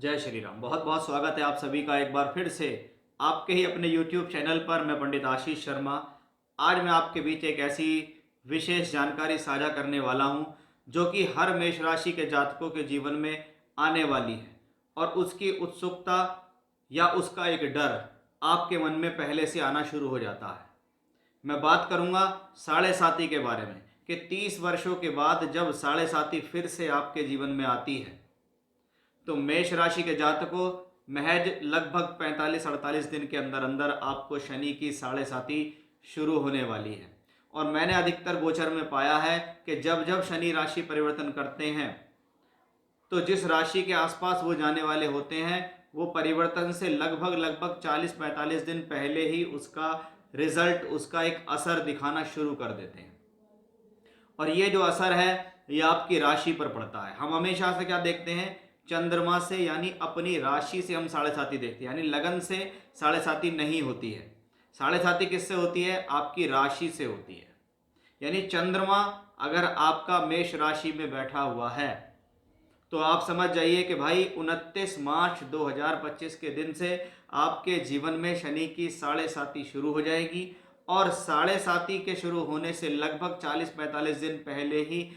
जय श्री राम। बहुत बहुत स्वागत है आप सभी का एक बार फिर से आपके ही अपने YouTube चैनल पर। मैं पंडित आशीष शर्मा। आज मैं आपके बीच एक ऐसी विशेष जानकारी साझा करने वाला हूं जो कि हर मेष राशि के जातकों के जीवन में आने वाली है और उसकी उत्सुकता या उसका एक डर आपके मन में पहले से आना शुरू हो जाता है। मैं बात करूंगा साढ़े साती के बारे में कि 30 वर्षों के बाद जब साढ़े साती फिर से आपके जीवन में आती है तो मेष राशि के जातकों महज लगभग 45-48 दिन के अंदर अंदर आपको शनि की साढ़े साती शुरू होने वाली है। और मैंने अधिकतर गोचर में पाया है कि जब जब शनि राशि परिवर्तन करते हैं तो जिस राशि के आसपास वो जाने वाले होते हैं वो परिवर्तन से लगभग 40-45 दिन पहले ही उसका रिजल्ट, उसका एक असर दिखाना शुरू कर देते हैं। और ये जो असर है ये आपकी राशि पर पड़ता है। हम हमेशा से क्या देखते हैं, चंद्रमा से यानी अपनी राशि से हम साढ़े साती देखते हैं, यानी लगन से साढ़े साती नहीं होती है। साढ़े साती किससे होती है? आपकी राशि से होती है। यानी चंद्रमा अगर आपका मेष राशि में बैठा हुआ है तो आप समझ जाइए कि भाई 29 मार्च 2025 के दिन से आपके जीवन में शनि की साढ़े साती शुरू हो जाएगी। और साढ़े साती के शुरू होने से लगभग 40-45 दिन पहले ही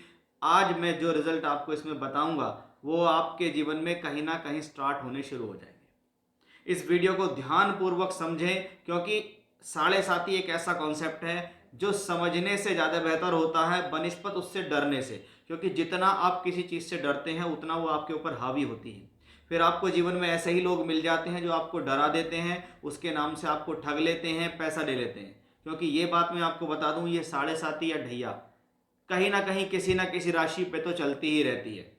आज मैं जो रिजल्ट आपको इसमें बताऊंगा वो आपके जीवन में कहीं ना कहीं स्टार्ट होने शुरू हो जाएंगे। इस वीडियो को ध्यानपूर्वक समझें क्योंकि साढ़े साती एक ऐसा कॉन्सेप्ट है जो समझने से ज़्यादा बेहतर होता है बनिस्पत उससे डरने से। क्योंकि जितना आप किसी चीज़ से डरते हैं उतना वो आपके ऊपर हावी होती है। फिर आपको जीवन में ऐसे ही लोग मिल जाते हैं जो आपको डरा देते हैं, उसके नाम से आपको ठग लेते हैं, पैसा ले लेते हैं। क्योंकि ये बात मैं आपको बता दूं, ये साढ़े साती या ढैया कहीं ना कहीं किसी ना किसी राशि पे तो चलती ही रहती है।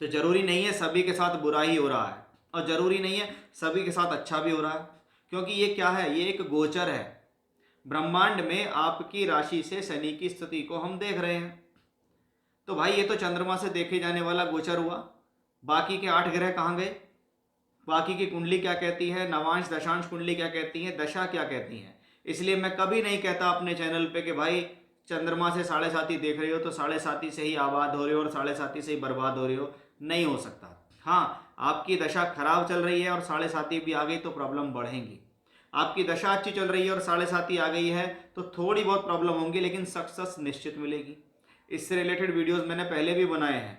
तो जरूरी नहीं है सभी के साथ बुरा ही हो रहा है और जरूरी नहीं है सभी के साथ अच्छा भी हो रहा है। क्योंकि ये क्या है, ये एक गोचर है। ब्रह्मांड में आपकी राशि से शनि की स्थिति को हम देख रहे हैं। तो भाई ये तो चंद्रमा से देखे जाने वाला गोचर हुआ। बाकी के 8 ग्रह कहाँ गए? बाकी की कुंडली क्या कहती है, नवांश दशांश कुंडली क्या कहती है, दशा क्या कहती है? इसलिए मैं कभी नहीं कहता अपने चैनल पे कि भाई चंद्रमा से साढ़े साती देख रहे हो तो साढ़े साती से ही आबाद हो रहे हो और साढ़े साती से ही बर्बाद हो रहे हो। नहीं हो सकता। हाँ, आपकी दशा खराब चल रही है और साढ़े साती भी आ गई तो प्रॉब्लम बढ़ेंगी। आपकी दशा अच्छी चल रही है और साढ़े साती आ गई है तो थोड़ी बहुत प्रॉब्लम होंगी लेकिन सक्सेस निश्चित मिलेगी। इससे रिलेटेड वीडियोस मैंने पहले भी बनाए हैं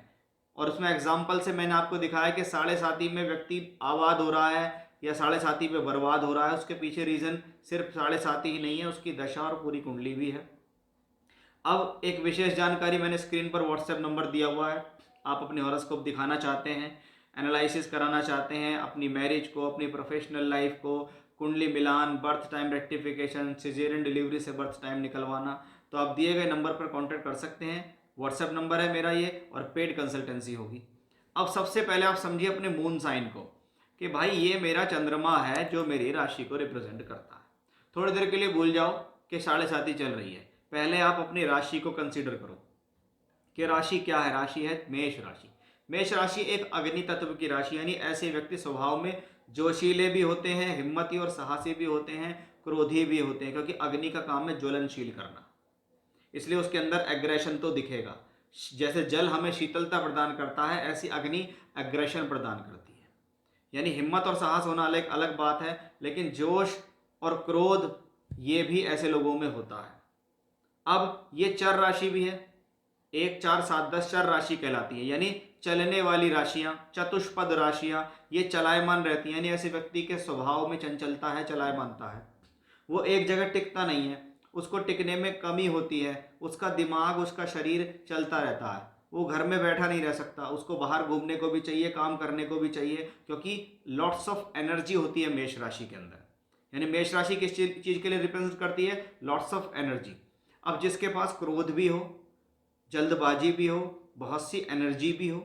और उसमें एग्जाम्पल से मैंने आपको दिखाया कि साढ़े साती में व्यक्ति आबाद हो रहा है या साढ़े साती पे बर्बाद हो रहा है। उसके पीछे रीज़न सिर्फ साढ़े साती ही नहीं है, उसकी दशा और पूरी कुंडली भी है। अब एक विशेष जानकारी मैंने स्क्रीन पर व्हाट्सएप नंबर दिया हुआ है। आप अपने हॉरोस्कोप दिखाना चाहते हैं, एनालिसिस कराना चाहते हैं, अपनी मैरिज को, अपनी प्रोफेशनल लाइफ को, कुंडली मिलान, birth time rectification, caesarean delivery से बर्थ टाइम निकलवाना, तो आप दिए गए नंबर पर कांटेक्ट कर सकते हैं। व्हाट्सएप नंबर है मेरा ये और पेड कंसल्टेंसी होगी। अब सबसे पहले आप समझिए अपने मून साइन को कि भाई ये मेरा चंद्रमा है जो मेरी राशि को रिप्रेजेंट करता है। थोड़ी देर के लिए भूल जाओ कि साढ़े साती चल रही है, पहले आप अपनी राशि को कंसीडर करो कि राशि क्या है। राशि है मेष राशि। मेष राशि एक अग्नि तत्व की राशि, यानी ऐसे व्यक्ति स्वभाव में जोशीले भी होते हैं, हिम्मती और साहसी भी होते हैं, क्रोधी भी होते हैं, क्योंकि अग्नि का काम है ज्वलनशील करना। इसलिए उसके अंदर एग्रेशन तो दिखेगा। जैसे जल हमें शीतलता प्रदान करता है ऐसी अग्नि एग्रेशन प्रदान करती है। यानी हिम्मत और साहस होना अलग अलग बात है, लेकिन जोश और क्रोध ये भी ऐसे लोगों में होता है। अब ये चर राशि भी है, 1 4 7 10 चर राशि कहलाती है, यानी चलने वाली राशियां, चतुष्पद राशियां ये चलायमान रहती हैं। यानी ऐसे व्यक्ति के स्वभाव में चंचलता है, चलायमानता है। वो एक जगह टिकता नहीं है, उसको टिकने में कमी होती है। उसका दिमाग, उसका शरीर चलता रहता है। वो घर में बैठा नहीं रह सकता, उसको बाहर घूमने को भी चाहिए, काम करने को भी चाहिए, क्योंकि लॉट्स ऑफ एनर्जी होती है मेष राशि के अंदर। यानी मेष राशि किस चीज़ के लिए रिप्रेजेंट करती है? Lots of energy. अब जिसके पास क्रोध भी हो, जल्दबाजी भी हो, बहुत सी एनर्जी भी हो,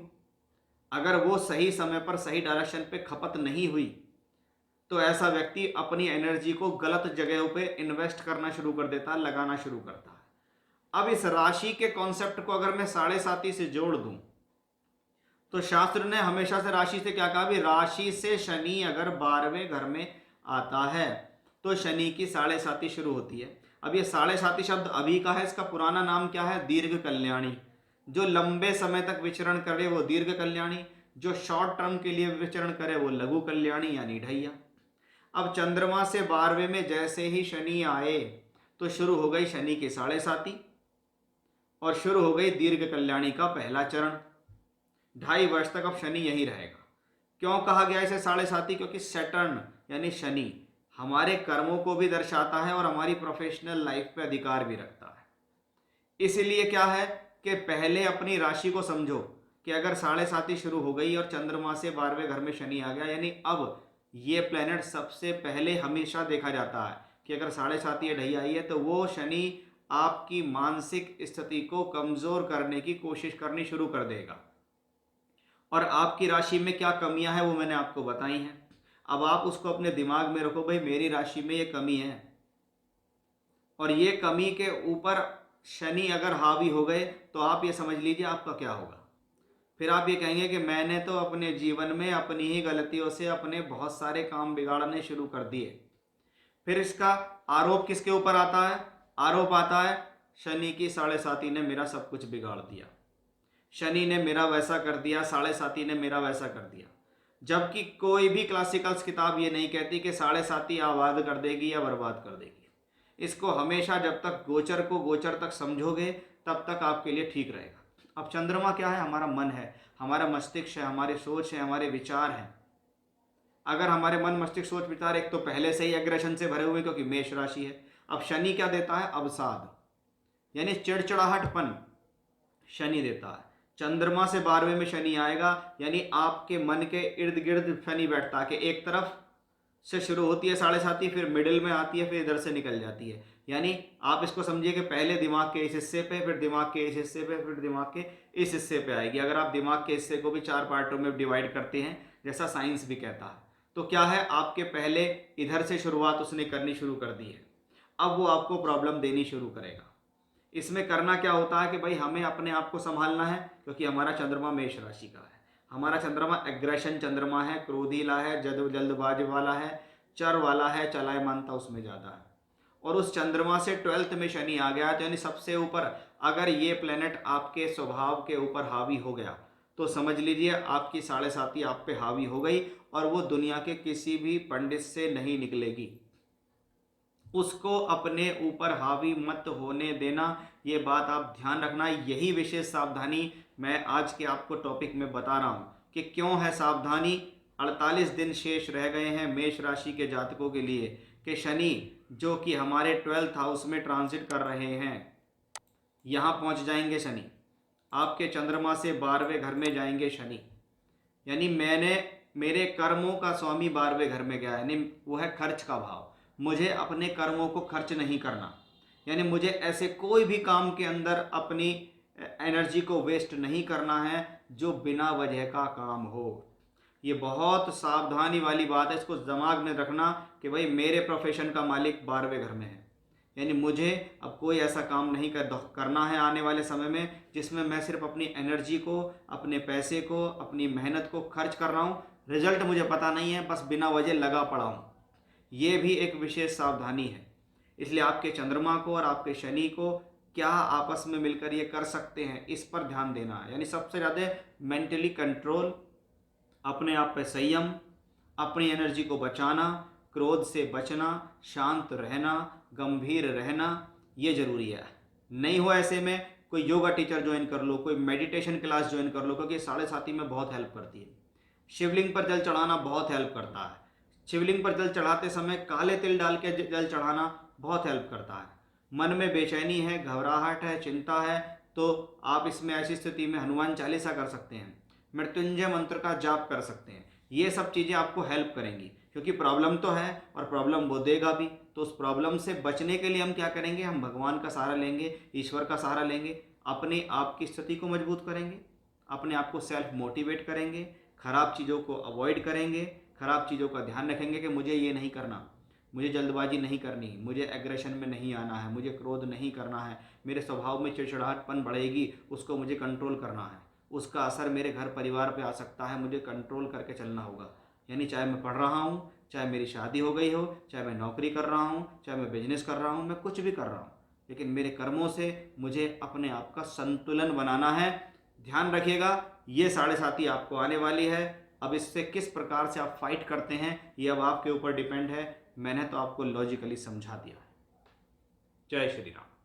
अगर वो सही समय पर सही डायरेक्शन पे खपत नहीं हुई तो ऐसा व्यक्ति अपनी एनर्जी को गलत जगहों पे इन्वेस्ट करना शुरू कर देता है, लगाना शुरू करता है। अब इस राशि के कॉन्सेप्ट को अगर मैं साढ़े साती से जोड़ दूं तो शास्त्र ने हमेशा से राशि से क्या कहा? भी राशि से शनि अगर 12वें घर में आता है तो शनि की साढ़े साती शुरू होती है। अब ये साढ़े साती शब्द अभी का है, इसका पुराना नाम क्या है? दीर्घ कल्याणी। जो लंबे समय तक विचरण करे वो दीर्घ कल्याणी, जो शॉर्ट टर्म के लिए विचरण करे वो लघु कल्याणी यानी ढैया। अब चंद्रमा से 12वें में जैसे ही शनि आए तो शुरू हो गई शनि की साढ़े साती और शुरू हो गई दीर्घ कल्याणी का पहला चरण। 2.5 वर्ष तक अब शनि यहीं रहेगा। क्यों कहा गया इसे साढ़े साती? क्योंकि सैटर्न यानी शनि हमारे कर्मों को भी दर्शाता है और हमारी प्रोफेशनल लाइफ पे अधिकार भी रखता है। इसलिए क्या है कि पहले अपनी राशि को समझो कि अगर साढ़े साती शुरू हो गई और चंद्रमा से 12वें घर में शनि आ गया, यानी अब ये प्लेनेट सबसे पहले हमेशा देखा जाता है कि अगर साढ़े साती या ढैया आई है तो वो शनि आपकी मानसिक स्थिति को कमजोर करने की कोशिश करनी शुरू कर देगा। और आपकी राशि में क्या कमियां हैं वो मैंने आपको बताई हैं। अब आप उसको अपने दिमाग में रखो, भाई मेरी राशि में ये कमी है, और ये कमी के ऊपर शनि अगर हावी हो गए तो आप ये समझ लीजिए आपका क्या होगा। फिर आप ये कहेंगे कि मैंने तो अपने जीवन में अपनी ही गलतियों से अपने बहुत सारे काम बिगाड़ने शुरू कर दिए। फिर इसका आरोप किसके ऊपर आता है? आरोप आता है शनि की साढ़े साती ने मेरा सब कुछ बिगाड़ दिया, शनि ने मेरा वैसा कर दिया, साढ़े साती ने मेरा वैसा कर दिया। जबकि कोई भी क्लासिकल्स किताब ये नहीं कहती कि साढ़े साती आबाद कर देगी या बर्बाद कर देगी। इसको हमेशा जब तक गोचर को गोचर तक समझोगे तब तक आपके लिए ठीक रहेगा। अब चंद्रमा क्या है? हमारा मन है, हमारा मस्तिष्क है, हमारी सोच है, हमारे विचार हैं। अगर हमारे मन मस्तिष्क सोच विचार एक तो पहले से ही एग्रेशन से भरे हुए क्योंकि मेष राशि है। अब शनि क्या देता है? अवसाद यानी चिड़चिड़ाहटपन शनि देता है। चंद्रमा से 12वें में शनि आएगा यानी आपके मन के इर्द गिर्द शनि बैठता है कि एक तरफ से शुरू होती है साढ़े साती, फिर मिडिल में आती है, फिर इधर से निकल जाती है। यानी आप इसको समझिए कि पहले दिमाग के इस हिस्से पे, फिर दिमाग के इस हिस्से पे, फिर दिमाग के इस हिस्से पे आएगी। अगर आप दिमाग के हिस्से को भी 4 पार्टों में डिवाइड करते हैं जैसा साइंस भी कहता है, तो क्या है आपके पहले इधर से शुरुआत उसने करनी शुरू कर दी है। अब वो आपको प्रॉब्लम देनी शुरू करेगा। इसमें करना क्या होता है कि भाई हमें अपने आप को संभालना है क्योंकि हमारा चंद्रमा मेष राशि का है। हमारा चंद्रमा एग्रेशन चंद्रमा है, क्रोधीला है, जल्दबाज वाला है, चर वाला है, चलायमानता उसमें ज़्यादा है। और उस चंद्रमा से 12th में शनि आ गया तो यानी सबसे ऊपर अगर ये प्लेनेट आपके स्वभाव के ऊपर हावी हो गया तो समझ लीजिए आपकी साढ़े साती आप पे हावी हो गई और वो दुनिया के किसी भी पंडित से नहीं निकलेगी। उसको अपने ऊपर हावी मत होने देना, ये बात आप ध्यान रखना। यही विशेष सावधानी मैं आज के आपको टॉपिक में बता रहा हूँ कि क्यों है सावधानी। 48 दिन शेष रह गए हैं मेष राशि के जातकों के लिए कि शनि जो कि हमारे 12th हाउस में ट्रांजिट कर रहे हैं, यहाँ पहुँच जाएंगे शनि, आपके चंद्रमा से 12वें घर में जाएंगे शनि। यानी मेरे कर्मों का स्वामी 12वें घर में गया, यानी वो है खर्च का भाव। मुझे अपने कर्मों को खर्च नहीं करना, यानी मुझे ऐसे कोई भी काम के अंदर अपनी एनर्जी को वेस्ट नहीं करना है जो बिना वजह का काम हो। ये बहुत सावधानी वाली बात है, इसको दिमाग में रखना कि भाई मेरे प्रोफेशन का मालिक 12वें घर में है, यानी मुझे अब कोई ऐसा काम नहीं करना है आने वाले समय में जिसमें मैं सिर्फ अपनी एनर्जी को, अपने पैसे को, अपनी मेहनत को खर्च कर रहा हूँ, रिजल्ट मुझे पता नहीं है, बस बिना वजह लगा पड़ा हूँ। ये भी एक विशेष सावधानी है। इसलिए आपके चंद्रमा को और आपके शनि को क्या आपस में मिलकर ये कर सकते हैं, इस पर ध्यान देना है। यानी सबसे ज़्यादा मेंटली कंट्रोल, अपने आप पे संयम, अपनी एनर्जी को बचाना, क्रोध से बचना, शांत रहना, गंभीर रहना, ये ज़रूरी है। नहीं हो ऐसे में कोई योगा टीचर ज्वाइन कर लो, कोई मेडिटेशन क्लास ज्वाइन कर लो, क्योंकि साढ़े साती में बहुत हेल्प करती है। शिवलिंग पर जल चढ़ाना बहुत हेल्प करता है। शिवलिंग पर जल चढ़ाते समय काले तिल डाल के जल चढ़ाना बहुत हेल्प करता है। मन में बेचैनी है, घबराहट है, चिंता है, तो आप इसमें ऐसी स्थिति में हनुमान चालीसा कर सकते हैं, मृत्युंजय मंत्र का जाप कर सकते हैं। ये सब चीज़ें आपको हेल्प करेंगी क्योंकि प्रॉब्लम तो है और प्रॉब्लम वो देगा भी। तो उस प्रॉब्लम से बचने के लिए हम क्या करेंगे? हम भगवान का सहारा लेंगे, ईश्वर का सहारा लेंगे, अपने आप की स्थिति को मजबूत करेंगे, अपने आप को सेल्फ मोटिवेट करेंगे, खराब चीज़ों को अवॉइड करेंगे, खराब चीज़ों का ध्यान रखेंगे कि मुझे ये नहीं करना, मुझे जल्दबाजी नहीं करनी, मुझे एग्रेशन में नहीं आना है, मुझे क्रोध नहीं करना है, मेरे स्वभाव में चिड़चिड़ाहटपन बढ़ेगी, उसको मुझे कंट्रोल करना है, उसका असर मेरे घर परिवार पे आ सकता है, मुझे कंट्रोल करके चलना होगा। यानी चाहे मैं पढ़ रहा हूँ, चाहे मेरी शादी हो गई हो, चाहे मैं नौकरी कर रहा हूँ, चाहे मैं बिजनेस कर रहा हूँ, मैं कुछ भी कर रहा हूँ, लेकिन मेरे कर्मों से मुझे अपने आप का संतुलन बनाना है। ध्यान रखिएगा, ये 7.5 आपको आने वाली है। अब इससे किस प्रकार से आप फाइट करते हैं ये अब आपके ऊपर डिपेंड है। मैंने तो आपको लॉजिकली समझा दिया है। जय श्री राम।